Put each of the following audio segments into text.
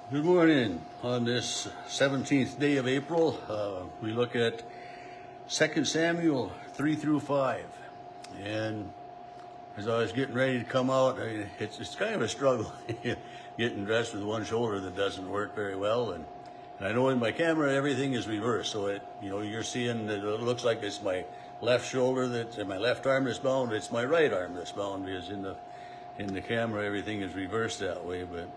Good morning. On this 17th day of April, we look at 2 Samuel 3 through 5. And as I was getting ready to come out, it's kind of a struggle getting dressed with one shoulder that doesn't work very well. And I know in my camera everything is reversed, so you're seeing that it looks like it's my left shoulder my left arm that's bound. It's my right arm that's bound because in the camera everything is reversed that way. But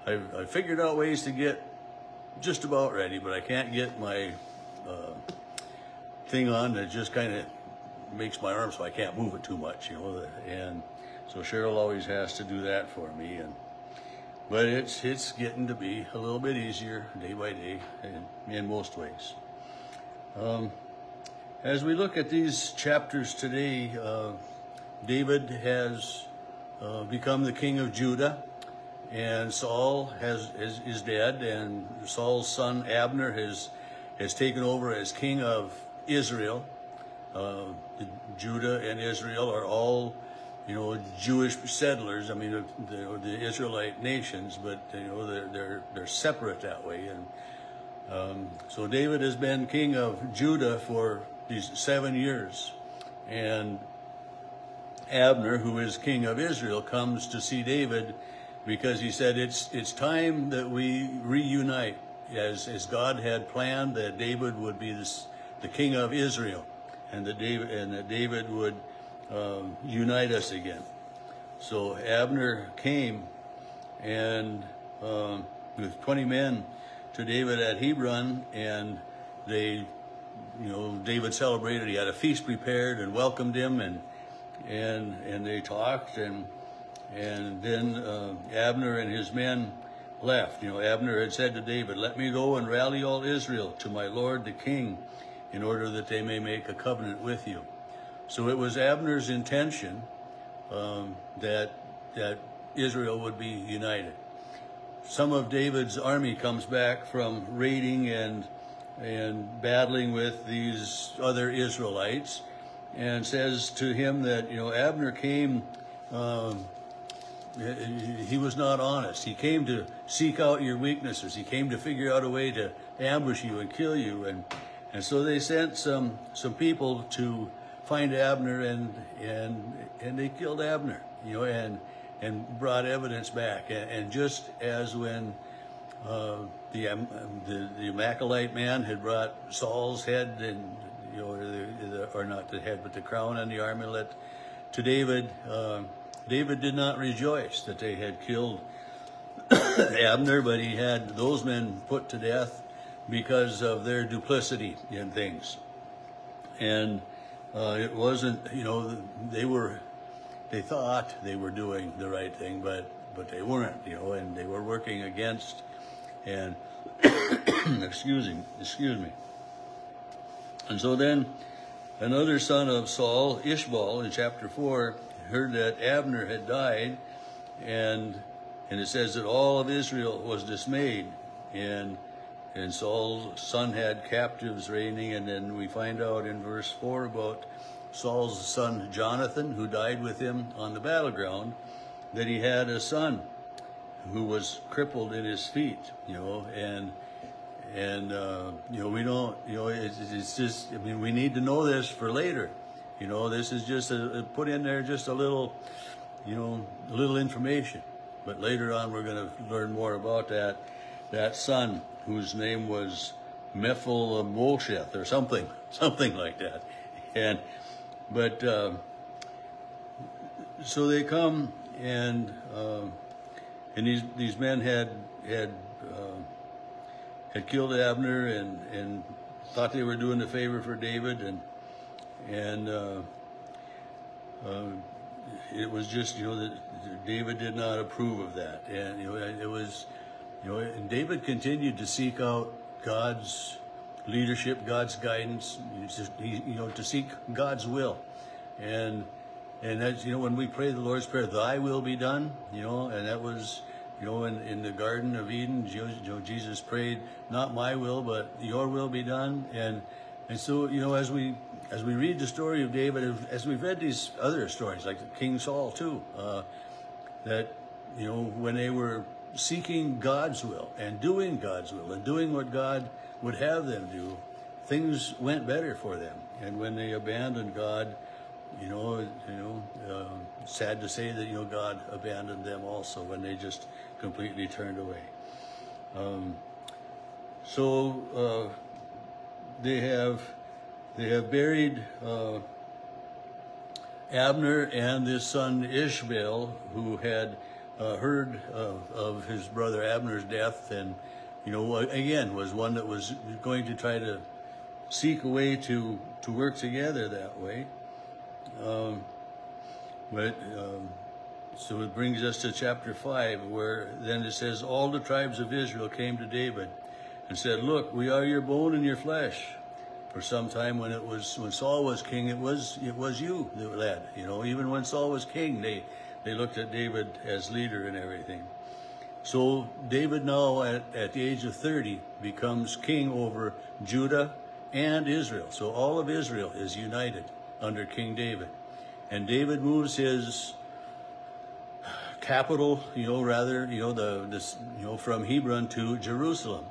I've figured out ways to get just about ready, but I can't get my thing on that just kind of makes my arm so I can't move it too much, and so Cheryl always has to do that for me. But it's getting to be a little bit easier day by day in most ways. As we look at these chapters today, David has become the king of Judah, and Saul is dead, and Saul's son Abner has taken over as king of Israel. Judah and Israel are all, Jewish settlers. I mean, the Israelite nations, but they're separate that way. And so David has been king of Judah for these 7 years, and Abner, who is king of Israel, comes to see David because he said it's time that we reunite, as God had planned that David would be the king of Israel, and that David would unite us again. So Abner came and with 20 men to David at Hebron, and David celebrated. He had a feast prepared and welcomed him, and they talked, and then Abner and his men left. Abner had said to David, "Let me go and rally all Israel to my lord the king, in order that they may make a covenant with you." So it was Abner's intention that Israel would be united. Some of David's army comes back from raiding and battling with these other Israelites, and says to him that Abner came. He was not honest. He came to seek out your weaknesses. He came to figure out a way to ambush you and kill you. And so they sent some people to find Abner, and they killed Abner, and brought evidence back. And just as when the Amalekite man had brought Saul's head, and or not the head but the crown and the armlet to David, David did not rejoice that they had killed Abner, but he had those men put to death because of their duplicity in things. And it wasn't, they thought they were doing the right thing, but they weren't, and they were working against, and excuse me. And so then another son of Saul, Ishbaal, in chapter 4, heard that Abner had died, and it says that all of Israel was dismayed, and Saul's son had captives reigning. And then we find out in verse 4 about Saul's son Jonathan, who died with him on the battleground, that he had a son who was crippled in his feet, we don't, it's just, we need to know this for later. This is just put in there just a little, a little information. But later on, we're going to learn more about that son, whose name was Mephibosheth or something like that. But so they come, and these men had killed Abner, and thought they were doing a favor for David, and it was just that David did not approve of that, and it was and David continued to seek out God's leadership, God's guidance, to seek God's will, and that's when we pray the Lord's Prayer, "Thy will be done," and that was in the Garden of Eden, Jesus prayed, "Not my will, but your will be done." And so as we read the story of David, as we've read these other stories like King Saul too, that when they were seeking God's will and doing God's will and doing what God would have them do, things went better for them. And when they abandoned God, sad to say that, God abandoned them also when they just completely turned away. So they have buried Abner and his son Ishmael, who had heard of his brother Abner's death, and again was one that was going to try to seek a way to work together that way. So it brings us to chapter 5, where then it says, all the tribes of Israel came to David and said, look, we are your bone and your flesh. For some time when Saul was king, it was you that led. Even when Saul was king, they looked at David as leader and everything. So David now at the age of 30 becomes king over Judah and Israel. So all of Israel is united under King David. And David moves his capital, from Hebron to Jerusalem.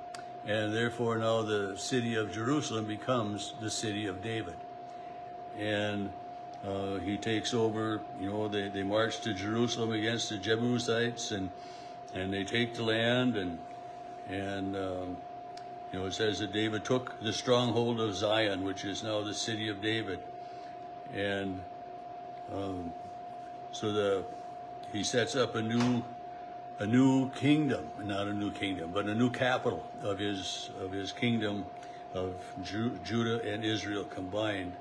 And therefore now the city of Jerusalem becomes the city of David. And he takes over, they march to Jerusalem against the Jebusites, and they take the land, and it says that David took the stronghold of Zion, which is now the city of David. And he sets up a new kingdom, not a new kingdom, but a new capital of his kingdom of Judah and Israel combined.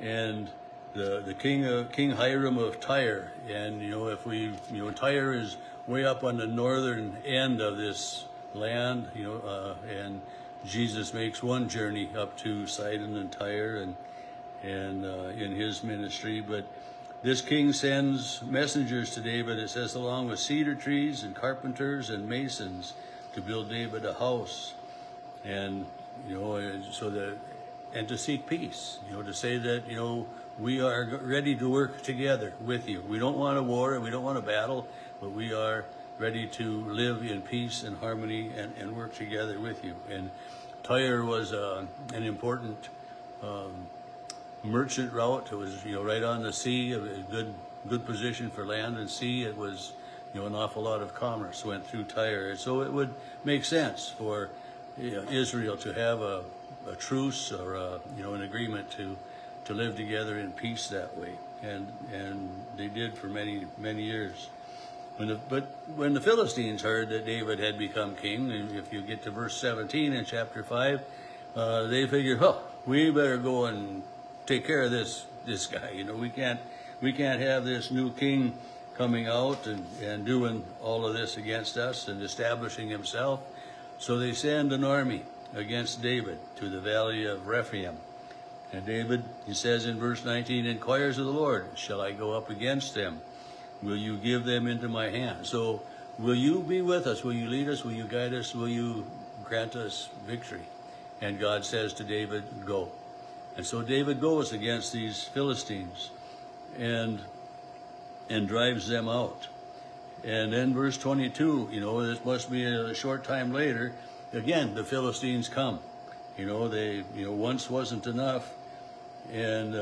And the King Hiram of Tyre, and Tyre is way up on the northern end of this land, and Jesus makes one journey up to Sidon and Tyre and in his ministry. But this king sends messengers to David, it says, along with cedar trees and carpenters and masons to build David a house. And, and to seek peace, to say that, we are ready to work together with you. We don't want a war and we don't want a battle, but we are ready to live in peace and harmony and work together with you. And Tyre was an important merchant route. It was right on the sea, a good position for land and sea. It was an awful lot of commerce went through Tyre, and so it would make sense for Israel to have a truce or an agreement to live together in peace that way, and they did for many years. But when the Philistines heard that David had become king, and if you get to verse 17 in chapter 5, they figured, we better go and take care of this guy. We can't have this new king coming out and doing all of this against us and establishing himself. So they send an army against David to the valley of Rephaim. And David, he says in verse 19, inquires of the Lord, shall I go up against them? Will you give them into my hand? So will you be with us? Will you lead us? Will you guide us? Will you grant us victory? And God says to David, go. And so David goes against these Philistines and drives them out. And then verse 22, this must be a short time later, again, the Philistines come. Once wasn't enough. And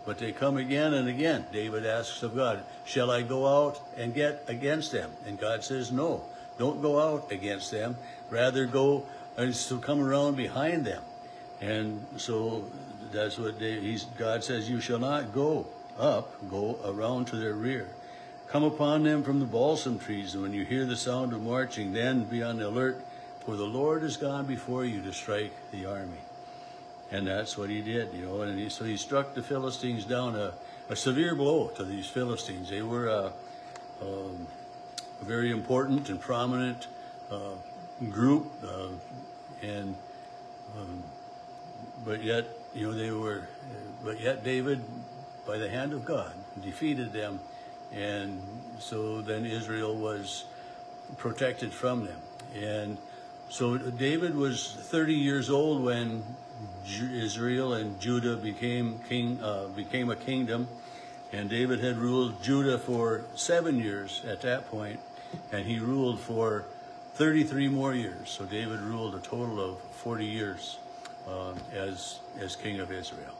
but they come again and again. David asks of God, shall I go out and get against them? And God says, no, don't go out against them. Rather go and come around behind them. And so that's what God says, you shall not go up, go around to their rear. Come upon them from the balsam trees, and when you hear the sound of marching, then be on the alert, for the Lord has gone before you to strike the army. And that's what he did, and so he struck the Philistines down, a severe blow to these Philistines. They were a very important and prominent group, but yet David, by the hand of God, defeated them, and so then Israel was protected from them. And so David was 30 years old when Israel and Judah became a kingdom, and David had ruled Judah for 7 years at that point. and he ruled for 33 more years. So David ruled a total of 40 years as king of Israel.